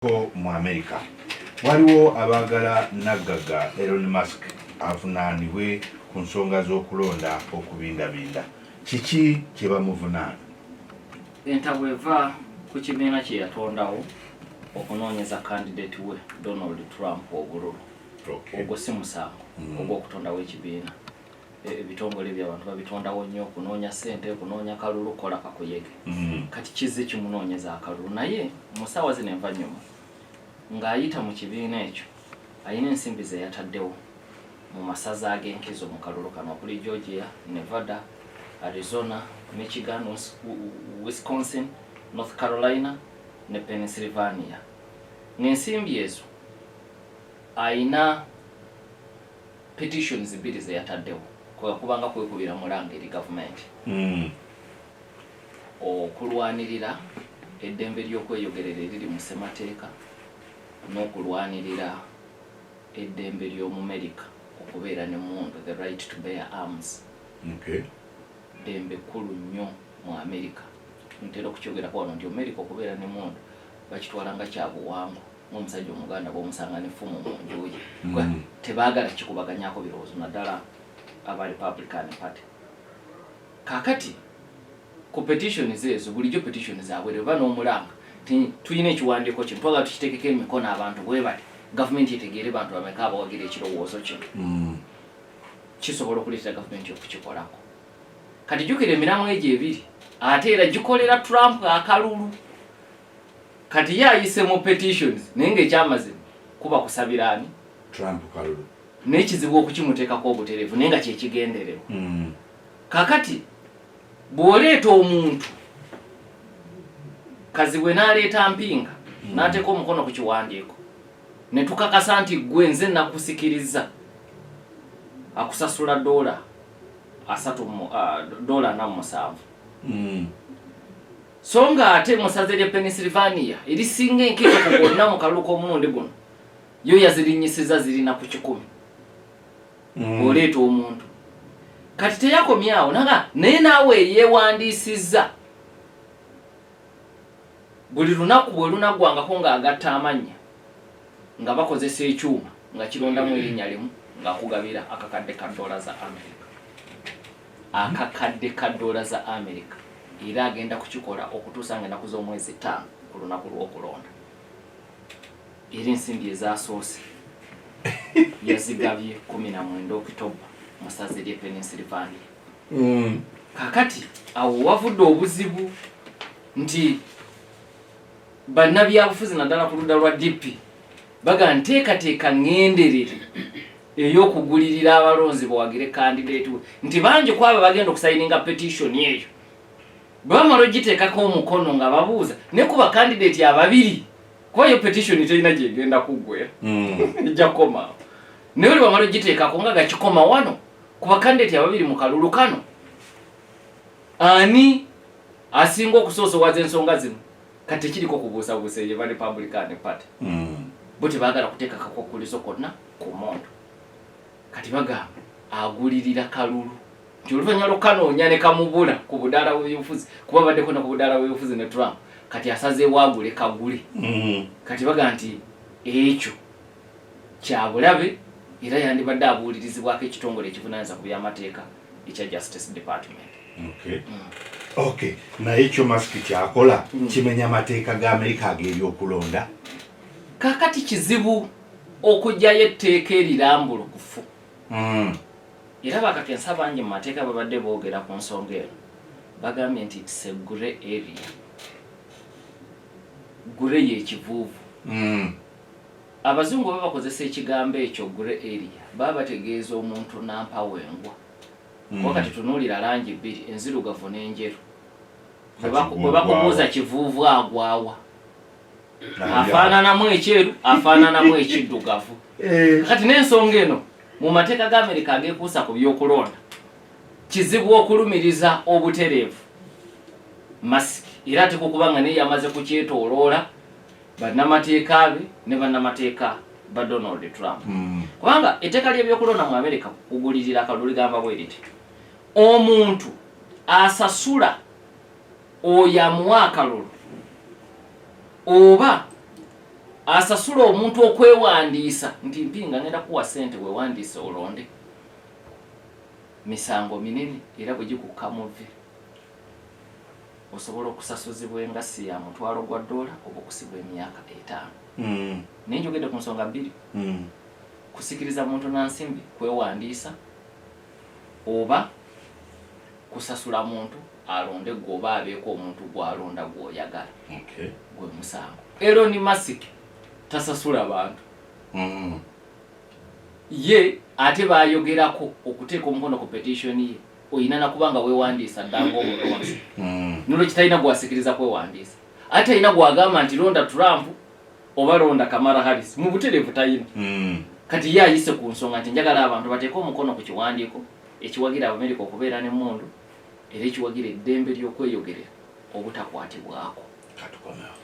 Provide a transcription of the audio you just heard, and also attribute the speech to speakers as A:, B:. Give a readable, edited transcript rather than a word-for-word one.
A: ko mu America waliwo abagala naggaga Elon Musk avunaanibwe ku nsonga z'okulonda okubindabinda kiki kye bamuvunaana
B: entabweva ku kibiina kye yatondawo okunoonyeza candidate we Donald Trump obululu ogwo si musango ogw'okutondawo ekibiina ebitongole by'abantu babitondawo nnyo okunoonya ssente okunoonya kalulu kola kakuyege kati kizze kimunoonyeza akalulu naye mu ssaawa zino envanyuma ng'ayita mu kibiina ekyo ayina ensimbi ze yataddewo mu masaza ag'enkizo mu kalulu kano okuli Georgia, Nevada, Arizona, Michigan, Wisconsin, North Carolina ne Pennsylvania. N'ensimbi ezo ayina petitions bbiri ze yataddewo kubanga kwekubira mulanga eri gavumenti okulwanirira eddembe ly'okweyogerera eriri mu ssemateeka n'okulwanirira eddembe ly'Omumerika okubeera ne mundu, the right to bear arms. Ddembe kkulu nnyo mu Amerika. Ntera okukyogerako wano nti Amerika okubeera ne mundu bakitwala nga kyabuwangwa ng'omusajja Omuganda bw'omusanga n'effumu mu nju ye. Tebaagala kikubaganyako birowoozo naddala aba Republican Party. Kaakati ku petitions ezo bulijjo petitions zaabwe bwe bano omulanga tuyina ekiwandiiko kino twagala tukitekeko emikono abantu bwe bati gavumenti etegeere bantu bameka abawagira ekirowoozo kino kisobola okuleetera gavumenti okukikolako. Kati jjukira emiramu egyo ebiri ate era gikolera Trump akalulu. Kati ye ayise mu petitions naye ng'ekyamazima kuba kusabira ani
A: Trump kalulu
B: n'ekizibu okukimuteekako obutereevu naye nga kyekigenderewo. Kaakati bw'oleeta omuntu Kazibwe n'aleeta mpinga n'ateeka omukono ku kiwandiiko ne tukakasa nti gwe nze nakusikiriza akusasula $47 so nga ate musaze lya Pennsylvania erisinga enkiiko gonna mu kalulu k'omulundi guno yo yazirinyisiza zirina ku 10. Oleeta omuntu kati teyakomyawo naye naawe yeewandiisizza buli lunaku bwe lunaggwangako ng'agatta amannya nga bakozesa ekyuma nga kirondamu erinnya limu ng'akugabira akakadde ka $1 za America. Akakadde ka $1 za America era agenda kukikola okutuusa nga ennaku z'omwezi 5 ku lunaku lw'okulonda. Era ensimbi ezasoose yazigabye 19 Oktoba mu ssaza ly'e Pennsylvania. Kaakati awo wavudde obuzibu nti bannabyabufuzi naddala ku ludda lwa DP baga nteekateeka ng'enderere ey'okugulirira abalonzi bawagire candidate we nti bangi ku abo bagenda okusayininga petition eyo bwe bamala ogiteekako omukono nga babuuza ne ku bakandidate ababiri kuba yo petition terina gyegenda kuggwera ejja kukomaawo naye oli bamala ogiteekako nga gakikoma wano ku bakandidate ababiri mu kalulu kano ani asinga okusoosowaza ensonga zino kati tekiriko kubuusabuusa ye ba Republican Party bo tebaagala kuteeka kakwakkulizo konna ku mondo kati bagamba agulirira kalulu nti oluvannyuma lwokanoonya ne kamubula ku budaala bw'ebyobufuzi kuba baddeko na ku budaala bw'ebyobufuzi ne Trump kati asazeewo agule kagule. Kati bagamba nti ekyo kyabulabe era yandibadde abuulirizibwako ekitongole ekivunaanyizibwa ku by'amateeka ekya Justice Department.
A: Okay. Naye ekyo Musk kyakola kimenya amateeka ga Amerika ag'ebyokulonda.
B: Kaakati kizibu okuggyayo etteeka erirambulukufu. Era bakakensa bangi mu mateeka babadde boogera ku nsonga eno bagambye nti it's a grey area. Grey y'ekivuuvu. Abazungu baba bakozesa ekigambo ekyo grey area baba bategeeza omuntu nampawengwa. Wakati tunuulira langi bbiri enzirugavu n'enjeru bwe bakubuuza kivuuvu agwawa afaananamu ekyeru afaananamu ekiddugavu. Kati n'ensonga eno mu mateeka ga Amerika ageekuusa ku by'okulonda kizibu okulumiriza obutereevu Musk era ate kukubanga naye yamaze kukyetooloola bannamateeka be ne bannamateeka ba Donald Trump. Kubanga etteeka ly'ebyokulonda mu Amerika kugulirira akalulu ligamba bwe liti omuntu asasula oyo amuwa akalulu oba asasula omuntu okwewandiisa nti mpinga ngenda kuwa ssente wewandiise olonde misango minene era bwe gikukka muve osobola okusasuzibwa engasi ya mutwalo gwa $1 oba okusibwa emyaka 5. Naye njogedde ku nsonga 2. Kusikiriza muntu nansimbi kwewandiisa oba kusasula muntu alonde gwe oba abeeko omuntu gwalonda gwoyagala. Gwe musango. Elon Musk tasasula bantu. Ye ate bayogerako okuteeka omukono ku petition ye oyina nakubanga wewandiisa ddanga omulonzi. Nulo kitalina gwasikiriza kwewandiisa. Ate alina gwagamba nti londa Trump oba londa Kamala Harris. Mu butereevu talina. Kati ye ayise ku nsonga nti njagala abantu bateeke omukono ku kiwandiiko ekiwagira Abamerika okubeera n'emmundu era ekiwagira eddembe ly'okweyogerera obutakwatibwako.
A: Katukomewo.